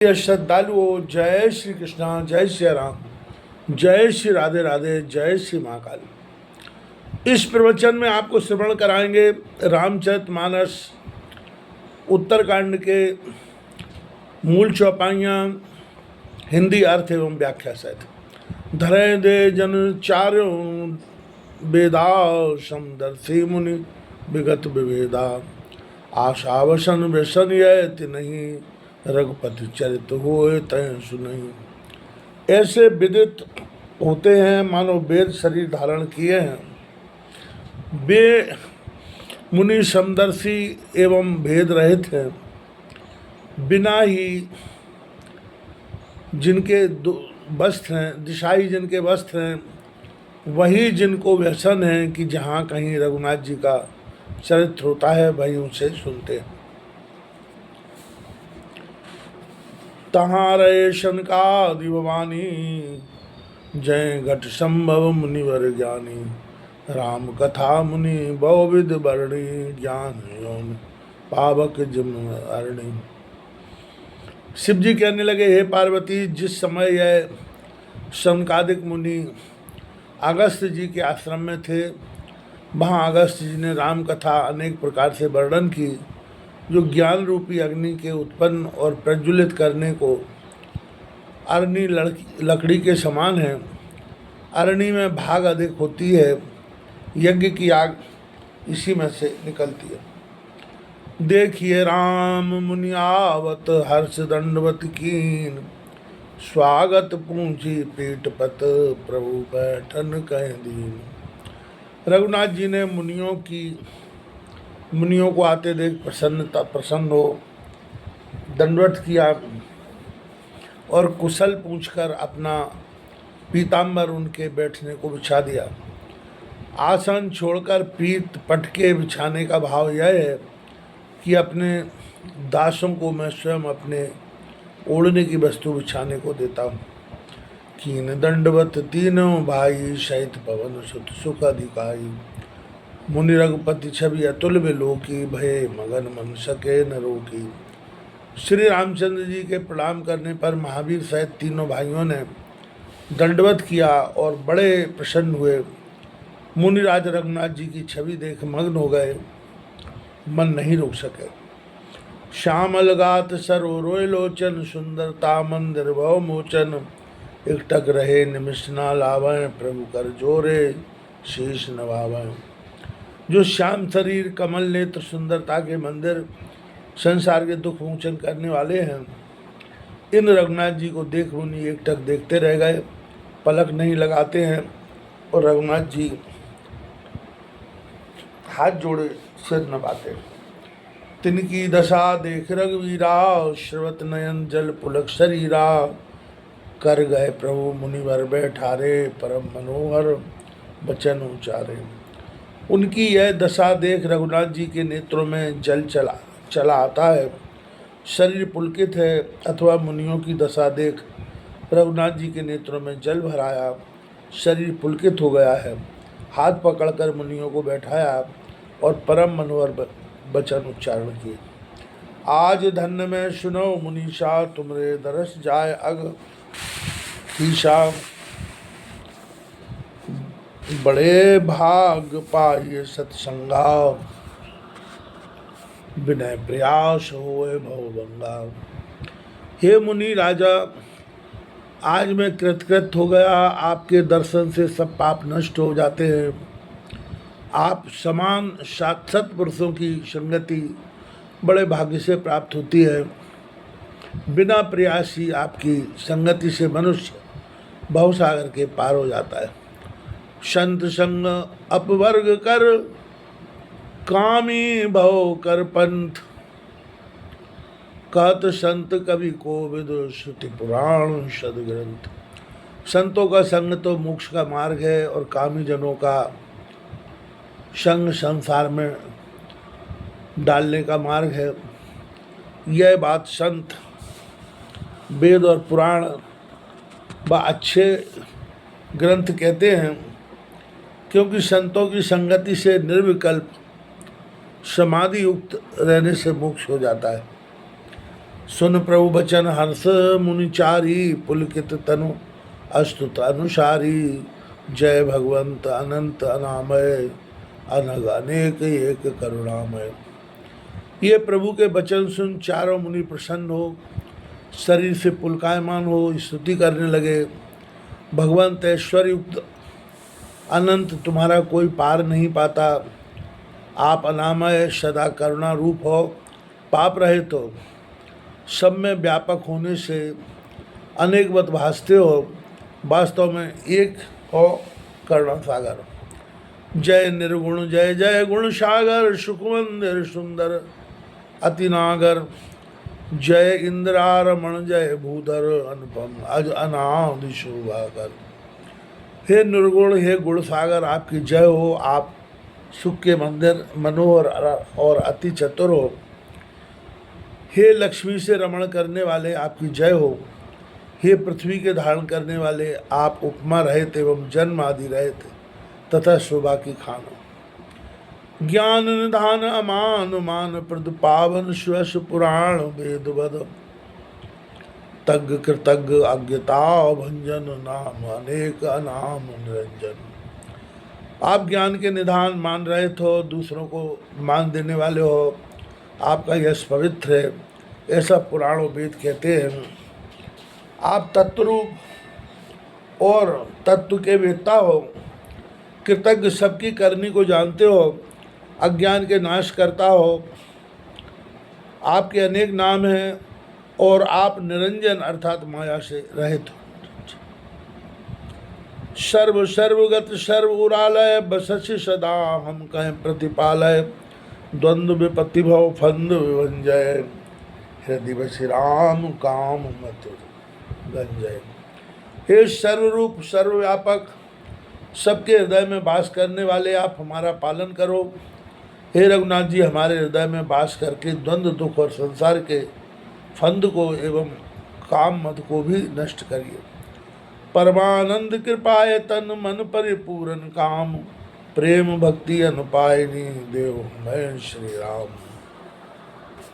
श्रद्धालुओं, जय श्री कृष्णा, जय श्री राम, जय श्री राधे राधे, जय श्री महाकाल। इस प्रवचन में आपको श्रवण कराएंगे रामचरितमानस उत्तरकांड के मूल चौपाइयाँ, हिंदी अर्थ एवं व्याख्या सहित। धरे दे जन चार्यों वेदा, समदर्शी मुनि विगत विवेदा, आशावसन व्यसन यति नहीं, रघुपति चरित होए तय सुनहि। ऐसे विदित होते हैं मानो वेद शरीर धारण किए हैं। वे मुनि समदर्शी एवं भेद रहित हैं। बिना ही जिनके वस्त्र हैं, दिशाई जिनके वस्त्र हैं, वही जिनको व्यसन है कि जहाँ कहीं रघुनाथ जी का चरित्र होता है वही उनसे सुनते हैं। तहारे शनकादि भवानी, जय घट संभव मुनिवर ज्ञानी, राम कथा मुनि बहुविध वर्णी, ज्ञान यौन पावक जिम अरणी। शिव जी कहने लगे, हे पार्वती, जिस समय यह शनकादिक मुनि अगस्त जी के आश्रम में थे, वहाँ अगस्त जी ने राम कथा अनेक प्रकार से वर्णन की, जो ज्ञान रूपी अग्नि के उत्पन्न और प्रज्वलित करने को अरणी लकड़ी के समान है। अरणी में भाग अधिक होती है, यज्ञ की आग इसी में से निकलती है। देखिए राम मुनि आवत, हर्ष दंडवत कीन, स्वागत पूंछी पीठ पत, प्रभु बैठन कह दीन। रघुनाथ जी ने मुनियों को आते देख प्रसन्न हो दंडवत किया और कुशल पूछकर अपना पीताम्बर उनके बैठने को बिछा दिया। आसन छोड़कर पीत पटके बिछाने का भाव यह है कि अपने दासों को मैं स्वयं अपने ओढ़ने की वस्तु बिछाने को देता हूँ। कीन दंडवत तीनों भाई, सहित पवन सुत सुख अधिकारी, मुनि रघुपति छवि अतुल विलोकी, भय मगन मन सके न रोकी। श्री रामचंद्र जी के प्रणाम करने पर महावीर सहित तीनों भाइयों ने दंडवत किया और बड़े प्रसन्न हुए। मुनिराज रघुनाथ जी की छवि देख मग्न हो गए, मन नहीं रोक सके। श्यामल गात सरो रोय लोचन, सुंदरता मंदिर भव मोचन, एकटक रहे निमिष ना लावें, प्रभु कर जोरे शीश नवावें। जो श्याम शरीर, कमल नेत्र, सुंदरता के मंदिर, संसार के दुख मोचन करने वाले हैं, इन रघुनाथ जी को देख मुनि एकटक देखते रह गए, पलक नहीं लगाते हैं। और रघुनाथ जी हाथ जोड़े सिर नवाते। तिनकी दशा देख रघुवीरा, श्रवत नयन जल पुलक शरीरा, कर गए प्रभु मुनिवर बैठारे, परम मनोहर वचन उचारे। उनकी यह दशा देख रघुनाथ जी के नेत्रों में जल चला आता है, शरीर पुलकित है। अथवा मुनियों की दशा देख रघुनाथ जी के नेत्रों में जल भराया, शरीर पुलकित हो गया है। हाथ पकड़कर मुनियों को बैठाया और परम मनोहर वचन उच्चारण किए। आज धन्य में सुनो मुनीषा, तुमरे दरस जाय अग ईशा, बड़े भाग पाइए सत्संगा, विनय प्रयास होए भवभंगा। हे मुनि राजा, आज मैं कृतकृत हो गया, आपके दर्शन से सब पाप नष्ट हो जाते हैं। आप समान साक्षात पुरुषों की संगति बड़े भाग्य से प्राप्त होती है। बिना प्रयास ही आपकी संगति से मनुष्य भवसागर के पार हो जाता है। संत संग अपवर्ग कर, कामी भव कर पंथ, कहत संत कवि को विद, श्रुति पुराण सदग्रंथ। संतों का संग तो मोक्ष का मार्ग है और कामी जनों का संग संसार में डालने का मार्ग है। यह बात संत वेद और पुराण व अच्छे ग्रंथ कहते हैं, क्योंकि संतों की संगति से निर्विकल्प समाधि युक्त रहने से मोक्ष हो जाता है। सुन प्रभु बचन हर्ष मुनिचारी, पुलकित तनु अस्तुत अनुसारी। जय भगवंत अनंत अनामय, अनग अनेक एक करुणामय। ये प्रभु के वचन सुन चारों मुनि प्रसन्न हो, शरीर से पुलकायमान हो स्तुति करने लगे। भगवंत ऐश्वर्य युक्त अनंत, तुम्हारा कोई पार नहीं पाता। आप अनामय सदा करुणा रूप हो, पाप रहित हो, सब में व्यापक होने से अनेकवत भासते हो, वास्तव में एक हो करुणा सागर। जय निर्गुण जय जय गुण सागर, सुखमंदिर सुंदर अतिनागर। जय इंद्रारमण जय भूधर, अनुपम अज अनादि शोभाकर। हे निर्गुण हे गुण सागर, आपकी जय हो। आप सुख के मंदिर मनोहर और अति चतुर हो। हे लक्ष्मी से रमण करने वाले, आपकी जय हो। हे पृथ्वी के धारण करने वाले, आप उपमा रहित एवं जन्म आदि रहित तथा शोभा की खान हो। ज्ञान निधान अमान मान प्रद पावन, श्वस पुराण वेद वद। तज्ञ कृतज्ञ अज्ञता भंजन, नाम अनेक अनाम निरंजन। आप ज्ञान के निधान मान रहित हो, दूसरों को मान देने वाले हो। आपका यश पवित्र है, ऐसा पुराणों वेद कहते हैं। आप तत्वरूप और तत्व के वेत्ता हो, कृतज्ञ सबकी करनी को जानते हो, अज्ञान के नाश करता हो। आपके अनेक नाम हैं और आप निरंजन अर्थात माया से रहित हो। सर्व सर्वगत सर्व उरालय, बससि सदा हम कहें प्रतिपालय। द्वंद्व विपत्ति भव फंद विभंजय, हृदय बसि राम काम मत गंजय। हे सर्वरूप सर्वव्यापक, सबके हृदय में वास करने वाले, आप हमारा पालन करो। हे रघुनाथ जी, हमारे हृदय में वास करके द्वंद्व दुख और संसार के फंद को एवं काम मद को भी नष्ट करिए। परमानंद कृपाय तन मन परिपूर्ण काम, प्रेम भक्ति अनुपायनी देव मैं श्री राम।